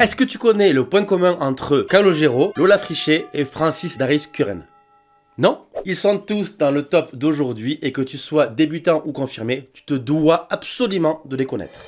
Est-ce que tu connais le point commun entre Calogero, Lola Frichet et Francis Daris Curren? Non? Ils sont tous dans le top d'aujourd'hui et que tu sois débutant ou confirmé, tu te dois absolument de les connaître.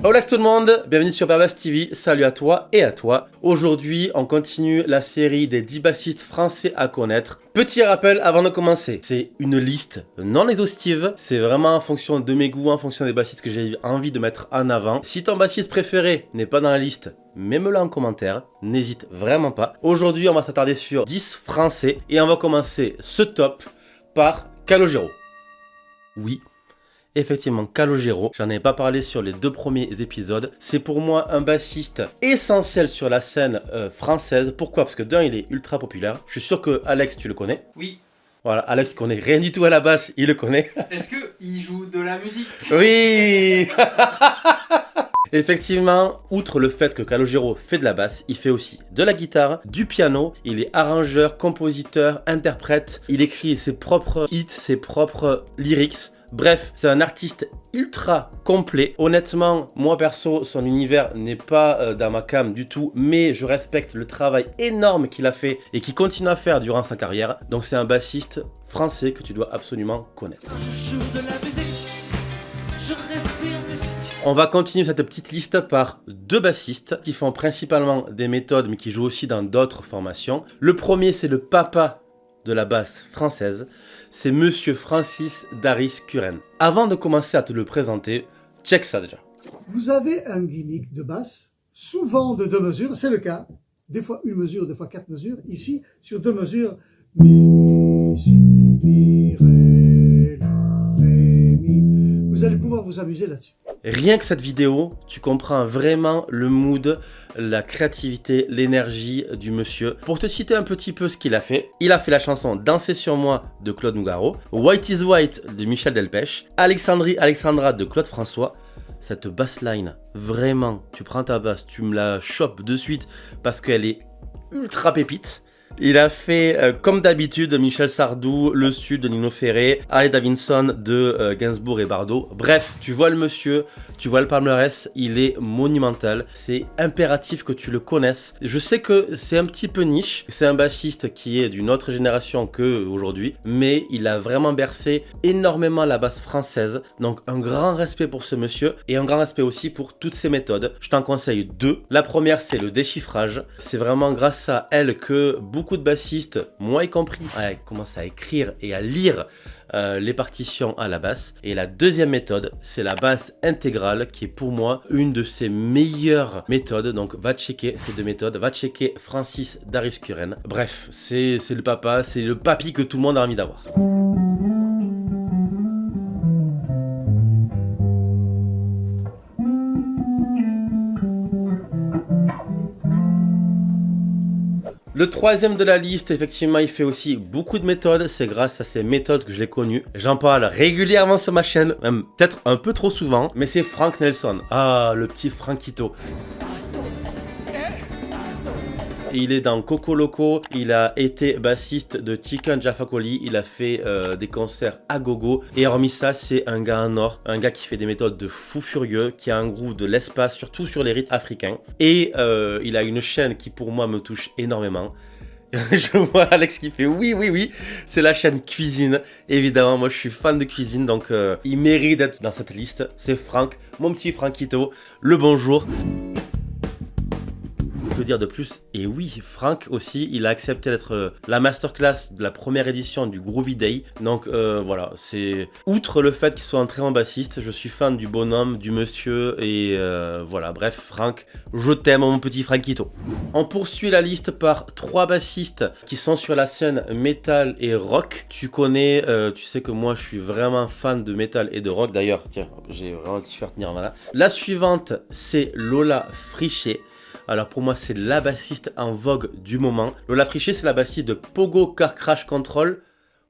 Hola tout le monde, bienvenue sur Barbas TV, salut à toi et à toi. Aujourd'hui, on continue la série des 10 bassistes français à connaître. Petit rappel avant de commencer, c'est une liste non exhaustive, c'est vraiment en fonction de mes goûts, en fonction des bassistes que j'ai envie de mettre en avant. Si ton bassiste préféré n'est pas dans la liste, mets-le en commentaire, n'hésite vraiment pas. Aujourd'hui, on va s'attarder sur 10 français et on va commencer ce top par Calogero. Oui. Effectivement, Calogero, j'en ai pas parlé sur les 2 premiers épisodes. C'est pour moi un bassiste essentiel sur la scène française. Pourquoi? Parce que d'un, il est ultra populaire. Je suis sûr que Alex, tu le connais. Oui. Voilà, Alex connaît rien du tout à la basse, il le connaît. Est-ce qu'il joue de la musique? Oui. Effectivement, outre le fait que Calogero fait de la basse, il fait aussi de la guitare, du piano, il est arrangeur, compositeur, interprète, il écrit ses propres hits, ses propres lyrics. Bref, c'est un artiste ultra complet. Honnêtement, moi perso, son univers n'est pas dans ma came du tout, mais je respecte le travail énorme qu'il a fait et qu'il continue à faire durant sa carrière. Donc c'est un bassiste français que tu dois absolument connaître. Quand je joue de la musique, je respire musique. On va continuer cette petite liste par 2 bassistes qui font principalement des méthodes mais qui jouent aussi dans d'autres formations. Le premier, c'est le papa de la basse française, c'est Monsieur Francis Daris Curren. Avant de commencer à te le présenter, check ça déjà. Vous avez un gimmick de basse, souvent de 2 mesures, c'est le cas. Des fois 1 mesure, des fois 4 mesures. Ici, sur 2 mesures, mi, si, mi, ré, la, ré, mi. Vous allez pouvoir vous amuser là-dessus. Rien que cette vidéo, tu comprends vraiment le mood, la créativité, l'énergie du monsieur. Pour te citer un petit peu ce qu'il a fait, il a fait la chanson Danser sur moi de Claude Nougaro, White is White de Michel Delpech, Alexandrie Alexandra de Claude François. Cette bassline, vraiment, tu prends ta basse, tu me la chopes de suite parce qu'elle est ultra pépite. Il a fait, comme d'habitude, Michel Sardou, Le Sud de Nino Ferré, Harley Davidson de Gainsbourg et Bardot. Bref, tu vois le monsieur, tu vois le palmarès, il est monumental. C'est impératif que tu le connaisses. Je sais que c'est un petit peu niche. C'est un bassiste qui est d'une autre génération qu'aujourd'hui, mais il a vraiment bercé énormément la basse française. Donc un grand respect pour ce monsieur et un grand respect aussi pour toutes ses méthodes. Je t'en conseille 2. La première, c'est le déchiffrage. C'est vraiment grâce à elle que beaucoup de bassistes, moi y compris, commencent à écrire et à lire les partitions à la basse. Et la deuxième méthode, c'est la basse intégrale qui est pour moi une de ses meilleures méthodes. Donc va checker ces 2 méthodes, va checker Francis Daris Curren. Bref, c'est le papa, c'est le papy que tout le monde a envie d'avoir. Le troisième de la liste, effectivement, il fait aussi beaucoup de méthodes. C'est grâce à ces méthodes que je l'ai connu. J'en parle régulièrement sur ma chaîne, même peut-être un peu trop souvent. Mais c'est Frank Nelson. Ah, le petit Frankito. Il est dans Coco Loco, il a été bassiste de Chicken Jaffa Coli, il a fait des concerts à gogo. Et hormis ça, c'est un gars en or, un gars qui fait des méthodes de fou furieux, qui a un groove de l'espace, surtout sur les rythmes africains. Et il a une chaîne qui pour moi me touche énormément. Je vois Alex qui fait oui, oui, oui, c'est la chaîne cuisine. Évidemment, moi je suis fan de cuisine, donc il mérite d'être dans cette liste. C'est Franck, mon petit Frankito, le bonjour. Que dire de plus? Et oui, Franck aussi, il a accepté d'être la masterclass de la première édition du Groovy Day. Donc voilà, c'est outre le fait qu'il soit un très bon bassiste, je suis fan du bonhomme, du monsieur et voilà, bref, Franck, je t'aime mon petit Frankito. On poursuit la liste par 3 bassistes qui sont sur la scène metal et rock. Tu connais, tu sais que moi je suis vraiment fan de metal et de rock. D'ailleurs, tiens, j'ai vraiment le t-shirt Nirvana. La suivante, c'est Lola Frichet. Alors pour moi, c'est la bassiste en vogue du moment. Lola Frichet, c'est la bassiste de Pogo Car Crash Control.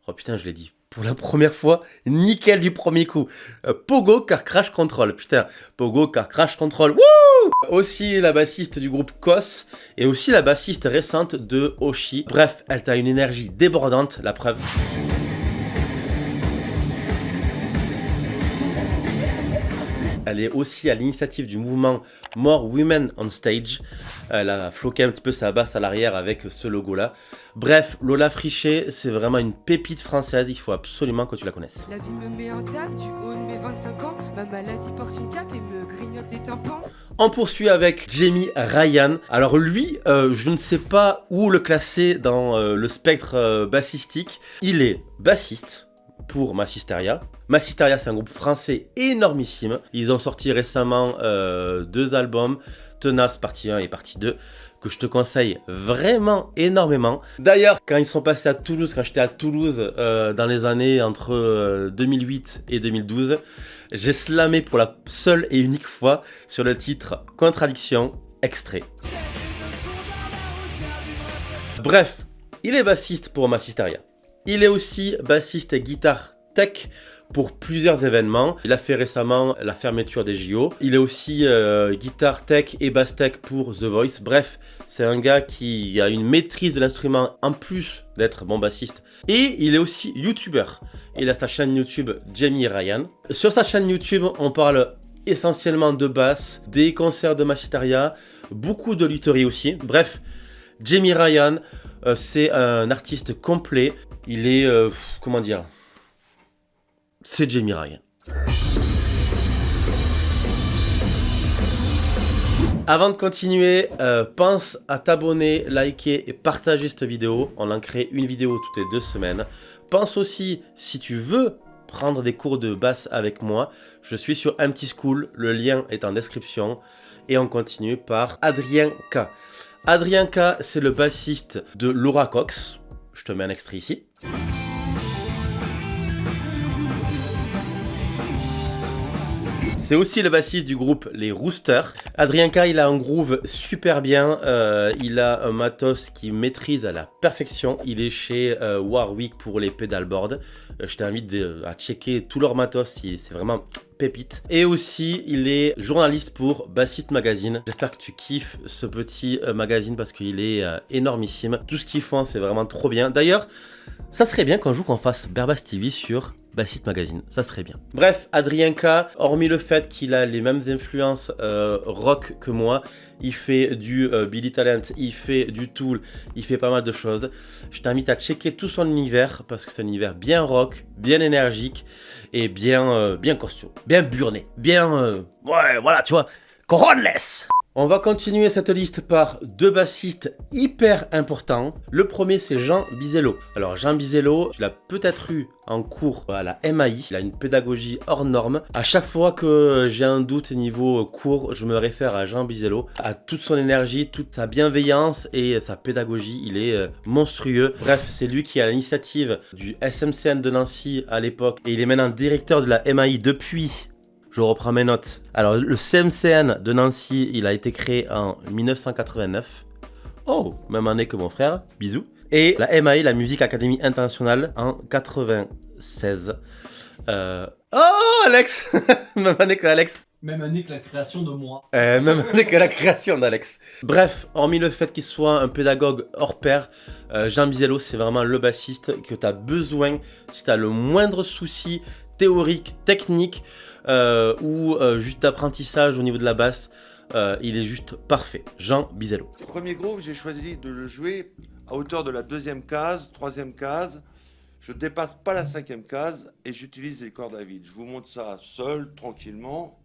Oh putain, je l'ai dit pour la première fois, nickel du premier coup. Pogo Car Crash Control, putain, Pogo Car Crash Control, wouh! Aussi la bassiste du groupe Kos et aussi la bassiste récente de Oshi. Bref, elle a une énergie débordante, la preuve. Elle est aussi à l'initiative du mouvement More Women on Stage. Elle a floqué un petit peu sa basse à l'arrière avec ce logo-là. Bref, Lola Frichet, c'est vraiment une pépite française. Il faut absolument que tu la connaisses. La vie me met intact du haut de mes 25 ans. Ma maladie porte son cap et me grignote les tympans. On poursuit avec Jamie Ryan. Alors lui, je ne sais pas où le classer dans le spectre bassistique. Il est bassiste pour Massisteria. Massisteria, c'est un groupe français énormissime. Ils ont sorti récemment 2 albums, Tenace partie 1 et partie 2, que je te conseille vraiment énormément. D'ailleurs, quand ils sont passés à Toulouse, quand j'étais à Toulouse dans les années entre 2008 et 2012, j'ai slamé pour la seule et unique fois sur le titre Contradiction, extrait. Bref, il est bassiste pour Massisteria. Il est aussi bassiste et guitare tech pour plusieurs événements. Il a fait récemment la fermeture des JO. Il est aussi guitare tech et bass tech pour The Voice. Bref, c'est un gars qui a une maîtrise de l'instrument en plus d'être bon bassiste. Et il est aussi youtubeur. Il a sa chaîne YouTube Jamie Ryan. Sur sa chaîne YouTube, on parle essentiellement de basse, des concerts de Massisteria, beaucoup de lutherie aussi. Bref, Jamie Ryan, c'est un artiste complet. Il est, comment dire, c'est Jamie Ryan. Avant de continuer, pense à t'abonner, liker et partager cette vidéo. On en crée une vidéo toutes les 2 semaines. Pense aussi, si tu veux prendre des cours de basse avec moi, je suis sur Empty School, le lien est en description. Et on continue par Adrien K. Adrien K, c'est le bassiste de Laura Cox. Je te mets un extrait ici. C'est aussi le bassiste du groupe Les Roosters. Adrien K, il a un groove super bien. Il a un matos qu'il maîtrise à la perfection. Il est chez Warwick pour les pedalboards. Je t'invite à checker tout leur matos. C'est vraiment pépite. Et aussi, il est journaliste pour Bassiste Magazine. J'espère que tu kiffes ce petit magazine parce qu'il est énormissime. Tout ce qu'ils font, c'est vraiment trop bien. D'ailleurs, ça serait bien qu'un jour qu'on fasse Berbas TV sur Bassiste Magazine, ça serait bien. Bref, Adrien K, hormis le fait qu'il a les mêmes influences rock que moi, il fait du Billy Talent, il fait du Tool, il fait pas mal de choses. Je t'invite à checker tout son univers parce que c'est un univers bien rock, bien énergique et bien costaud, bien burné, bien... ouais, voilà, tu vois, coronless. On va continuer cette liste par 2 bassistes hyper importants. Le premier, c'est Jean Bizello. Alors, Jean Bizello, tu l'as peut-être eu en cours à la MAI. Il a une pédagogie hors norme. À chaque fois que j'ai un doute niveau cours, je me réfère à Jean Bizello, à toute son énergie, toute sa bienveillance et sa pédagogie. Il est monstrueux. Bref, c'est lui qui a l'initiative du SMCN de Nancy à l'époque. Et il est maintenant directeur de la MAI depuis... Je reprends mes notes. Alors, le CMCN de Nancy, il a été créé en 1989. Oh, même année que mon frère. Bisous. Et la MAI, la Musique Académie Internationale, en 96. Oh, Alex. Même année que Alex. Même année que la création de moi. Même année que la création d'Alex. Bref, hormis le fait qu'il soit un pédagogue hors pair, Jean Bizello, c'est vraiment le bassiste que tu as besoin si tu as le moindre souci théorique, technique, ou juste d'apprentissage au niveau de la basse. Il est juste parfait. Jean Bizello. Le premier groove, j'ai choisi de le jouer à hauteur de la 2e case, 3e case. Je dépasse pas la 5e case et j'utilise les cordes à vide. Je vous montre ça seul, tranquillement.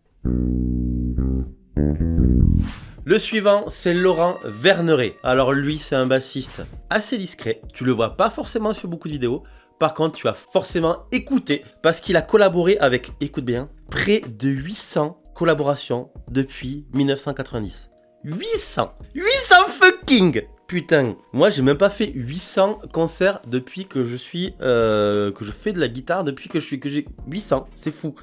Le suivant, c'est Laurent Verneret. Alors lui, c'est un bassiste assez discret. Tu le vois pas forcément sur beaucoup de vidéos. Par contre, tu as forcément écouté parce qu'il a collaboré avec, écoute bien, près de 800 collaborations depuis 1990. 800 fucking. Putain, moi j'ai même pas fait 800 concerts depuis que je suis que je fais de la guitare depuis que j'ai 800, c'est fou.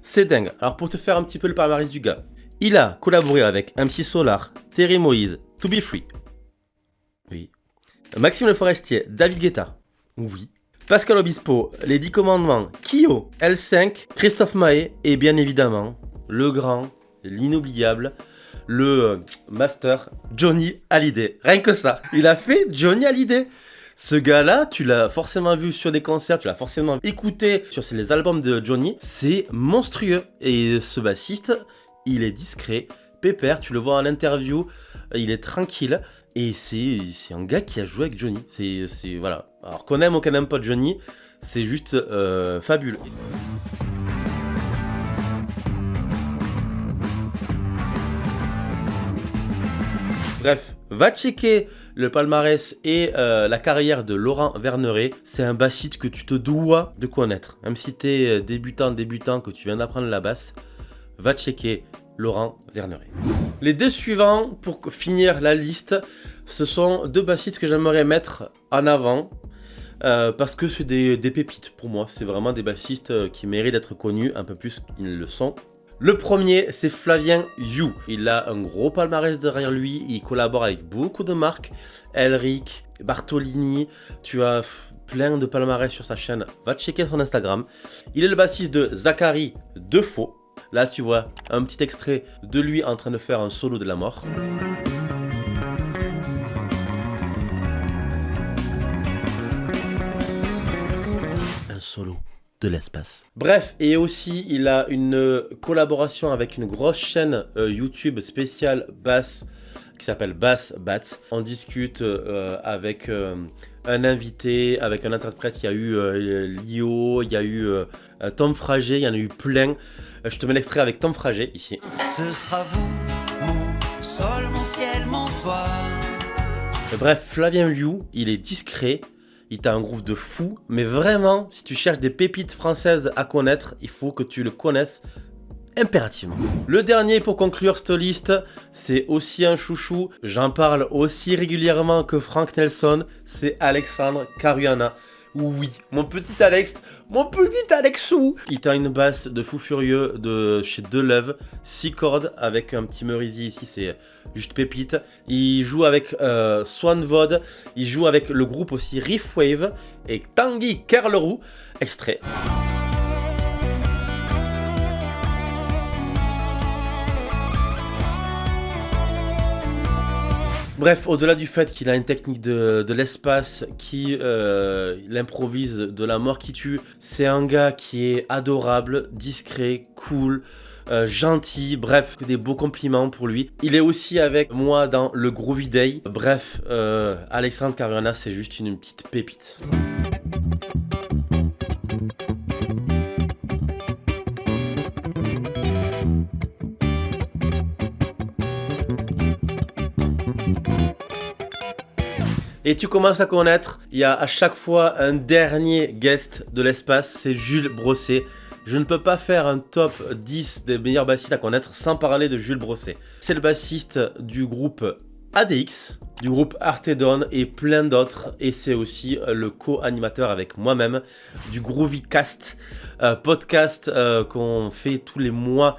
C'est dingue. Alors pour te faire un petit peu le palmarès du gars, il a collaboré avec MC Solar, Terry Moïse, To Be Free. Oui. Maxime Le Forestier, David Guetta. Oui. Pascal Obispo, Les 10 Commandements, Kyo, L5, Christophe Maé et bien évidemment le grand, l'inoubliable, le master Johnny Hallyday. Rien que ça, il a fait Johnny Hallyday. Ce gars-là, tu l'as forcément vu sur des concerts, tu l'as forcément écouté sur les albums de Johnny. C'est monstrueux. Et ce bassiste, il est discret, pépère, tu le vois en interview, il est tranquille. Et c'est un gars qui a joué avec Johnny. C'est voilà. Alors qu'on aime ou qu'on n'aime pas Johnny, c'est juste fabuleux. Bref, va checker le palmarès et la carrière de Laurent Verneret. C'est un bassiste que tu te dois de connaître. Même si tu es débutant, que tu viens d'apprendre la basse, va checker Laurent Verneret. Les deux suivants, pour finir la liste, ce sont deux bassistes que j'aimerais mettre en avant. Parce que c'est des pépites pour moi. C'est vraiment des bassistes qui méritent d'être connus un peu plus qu'ils le sont. Le premier, c'est Flavien You. Il a un gros palmarès derrière lui. Il collabore avec beaucoup de marques. Elric, Bartolini. Tu as plein de palmarès sur sa chaîne. Va checker son Instagram. Il est le bassiste de Zachary Defaux. Là, tu vois un petit extrait de lui en train de faire un solo de la mort. Un solo de l'espace. Bref, et aussi il a une collaboration avec une grosse chaîne YouTube spéciale basse qui s'appelle Bass Bats. On discute avec un invité, avec un interprète. Il y a eu Lio, il y a eu Tom Frager, il y en a eu plein. Je te mets l'extrait avec Tom Frager ici. Ce sera vous, mon sol, mon ciel, mon toit. Bref, Flavien You, il est discret. Il t'a un groove de fou, mais vraiment, si tu cherches des pépites françaises à connaître, il faut que tu le connaisses impérativement. Le dernier pour conclure cette liste, c'est aussi un chouchou. J'en parle aussi régulièrement que Frank Nelson, c'est Alexandre Caruana. Oui, mon petit Alexou. Il t'a une basse de fou furieux de chez Deleuve, 6 cordes avec un petit Merisi ici, c'est juste pépite. Il joue avec Swan Vod, il joue avec le groupe aussi Riffwave et Tanguy Kerleroux. Extrait. Bref, au-delà du fait qu'il a une technique de l'espace qui l'improvise de la mort qui tue, c'est un gars qui est adorable, discret, cool, gentil, bref, des beaux compliments pour lui. Il est aussi avec moi dans le Groovy Day. Bref, Alexandre Caruana, c'est juste une petite pépite. Et tu commences à connaître, il y a à chaque fois un dernier guest de l'espace, c'est Jules Brosset. Je ne peux pas faire un top 10 des meilleurs bassistes à connaître sans parler de Jules Brosset. C'est le bassiste du groupe ADX, du groupe Artedon et plein d'autres. Et c'est aussi le co-animateur avec moi-même du Groovycast, podcast qu'on fait tous les mois,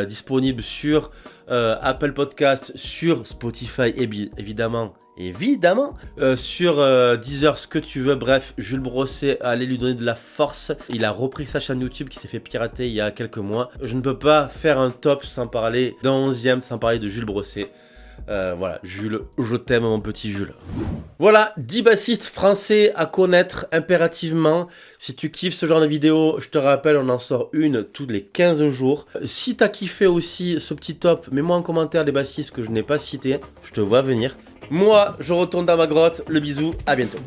disponible sur Apple Podcast, sur Spotify évidemment, sur Deezer, ce que tu veux. Bref, Jules Brosset, allez lui donner de la force. Il a repris sa chaîne YouTube qui s'est fait pirater il y a quelques mois. Je ne peux pas faire un top sans parler d'un 11e, sans parler de Jules Brosset. Voilà, Jules, je t'aime mon petit Jules. Voilà, 10 bassistes français à connaître impérativement. Si tu kiffes ce genre de vidéo, je te rappelle, on en sort une tous les 15 jours. Si t'as kiffé aussi ce petit top, mets-moi en commentaire des bassistes que je n'ai pas cités. Je te vois venir. Moi, je retourne dans ma grotte. Le bisou, à bientôt.